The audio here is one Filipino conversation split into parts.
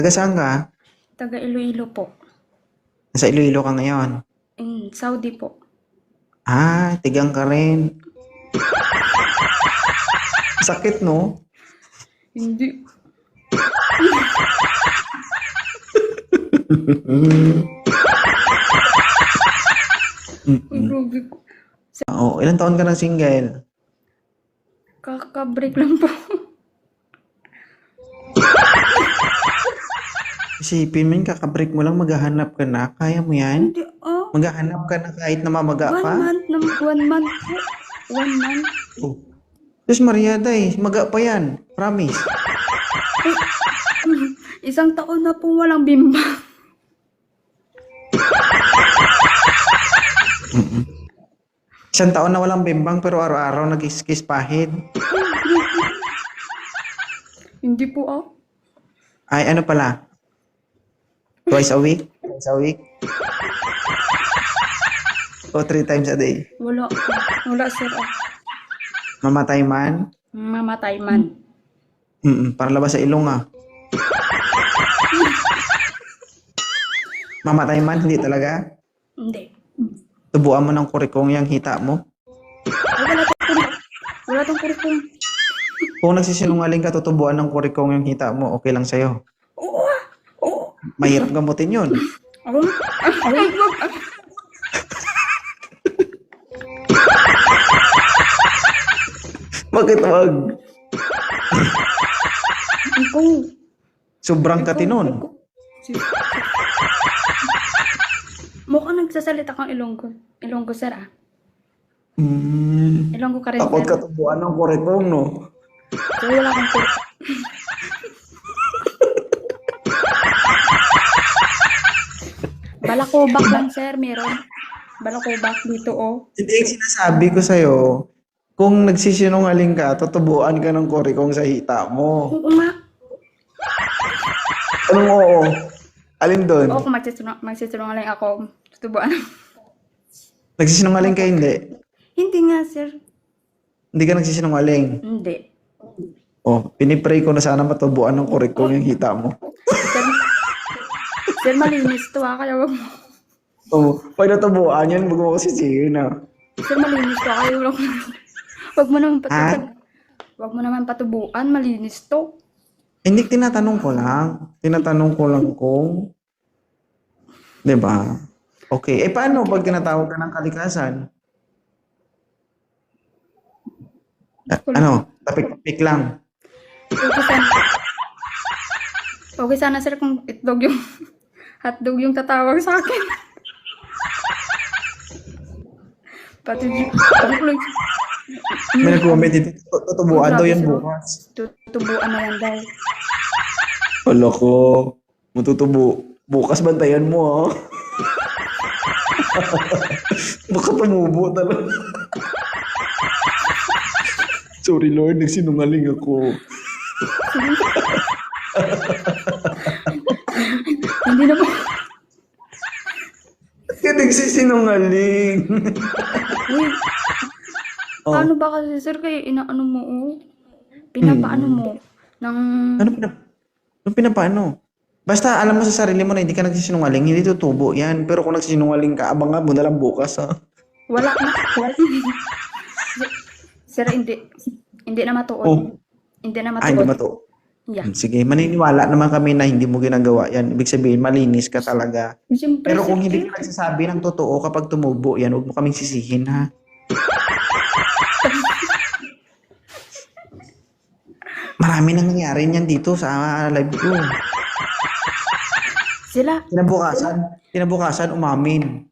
Taga saan ka? Taga Iloilo po. Nasa Iloilo ka ngayon. Saudi po. Tigang ka rin. Sakit, no? Hindi. Uy, grabe ko. Oo, ilang taon ka ng single? Kaka-break lang po. Isipin mo yun, kakabreak mo lang, maghahanap ka na. Kaya mo yan? Hindi, Maghahanap ka na kahit namamaga pa? 1 month po. 1 month. Oh. Diyos Maria, day, maga pa yan. Promise. Isang taon na po walang bimbang. Isang taon na walang bimbang pero araw-araw nag-kiss pahid. Hindi po Ay, ano pala? Twice a week? Twice a week? O 3 times a day? Wala. Wala sir Mamatay man? Mamatay man. Para labas sa ilong Mamatay man, hindi talaga? Hindi. Tubuan mo ng kurikong yung hita mo? Ay, wala tong kurikong. Kung nagsisinungaling ka, tutubuan ng kurikong yung hita mo, okay lang sa'yo. Oo. Oo. Mahirap gamutin yun. Wag. Bakit wag? Ikaw. Sobrang katinon. Mukhang nagsasalita kang Ilonggo. Ilonggo, sir, Ilonggo ka rin, Takot sir. ka tubuan ng kurikong, no? So, wala kang kurikong. Balakobak lang, sir, meron. Balakobak dito, Hindi yung sinasabi ko sa'yo, kung nagsisinungaling ka, tutubuan ka ng kurikong sa hita mo. Oo nga. Anong oo? Alin doon? Oo, kung magsisinungaling ako, tutubuan. Nagsisinungaling ka, hindi? Hindi nga, sir. Hindi ka nagsisinungaling. Hindi. Pinipray ko na sana matubuan ng kurikong yung hita mo. Sir, sir, malinis to, kaya wag mo. Pag natubuan yan, wag mo kasi sisihin, Sir, malinis to, kaya wag mo naman wag mo naman patubuan, malinis to. Hindi, tinatanong ko lang. Tinatanong ko lang kung, di ba? Okay. Paano pag tinatawag ka ng kalikasan? Tapik-tapik lang. Okay sana, sir, kung hotdog yung tatawag sa akin. Pati ko lang. May nag-comment dito, tutubuan daw yan bukas. Tutubuan na yan daw. Wala ko. Matutubo. Bukas bantayan mo, Baka tumubo talaga. Sorry Lord, nagsinungaling ako. Hindi na po. Kaya nagsisinungaling. Uy, paano ba kasi, sir, kaya inaano mo, pinapaano mo, ng... Ano pinapaano? Basta alam mo sa sarili mo na hindi ka nagsisinungaling, hindi tutubo yan. Pero kung nagsisinungaling ka, abangan mo na lang bukas, Wala na. Sir, hindi na matuod. Hindi na matuod. Hindi matuod. Yeah. Sige, maniniwala naman kami na hindi mo ginagawa yan. Ibig sabihin, malinis ka talaga. Siyempre, Pero kung sir, hindi ka nagsasabi ng totoo kapag tumubo yan, huwag mo kaming sisihin, ha? Marami nang nangyari niyan dito sa live ko. Kinabukasan, umamin.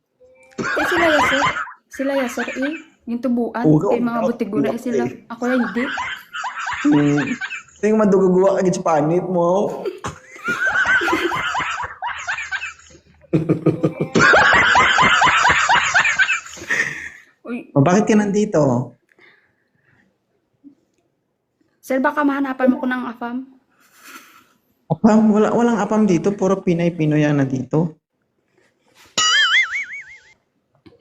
Sila ya, sir, yung tubuan, Oo, mga butigo na sila. Ako na hindi. Tingnan madugagawa ka sa panit mo. Uy, Bakit ka nandito? sir, baka mahanapan mo ko ng afam. Apam? Walang apam dito. Puro Pinay-Pinoy yan na dito.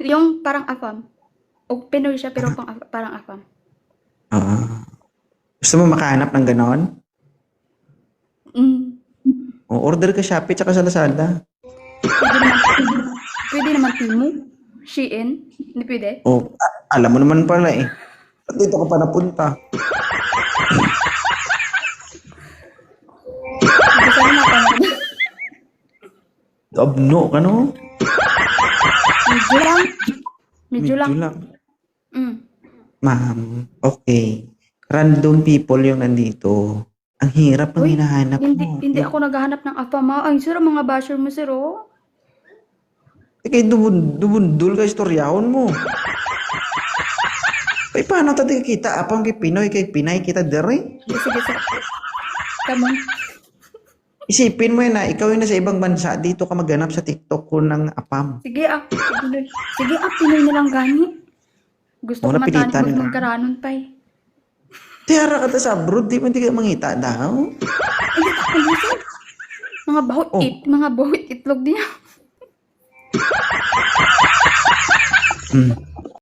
Yung parang afam. O Pinoy siya, pero parang afam. Gusto mo makahanap ng ganon? O, order ka Shopee tsaka sa Lazada. Pwede naman Temu, Shein, hindi pwede. O, alam mo naman pala eh. Ba't dito ka pa napunta? Hindi sana napanood. Abno ka no? Medyo lang. Medyo lang. Medyo lang. Mm. Ma'am, okay. Random people yung nandito. Ang hirap ng Uy, hinahanap Hindi, mo. hindi ako naghahanap ng afama. Ay, sir, mga basher mo, sir, oh. Kay dubundul ka istoryahon mo. Ay, paano tadi kita? Apang kay Pinoy, kay Pinay kita dere? Sige, sige, sir. Come on. Isipin mo yun na, ikaw yung nasa ibang bansa, dito ka maghanap sa TikTok ko ng apam. Sige, sige, Pinoy na lang gani. Gusto ko Muna matani pilitan nila. magkaranon pa eh. Tiyara ka ta sa abroad, di ba hindi ka mangita daw? Hindi ka ako sir. Mga bahot Oh. mga bahot itlog din. Hmm.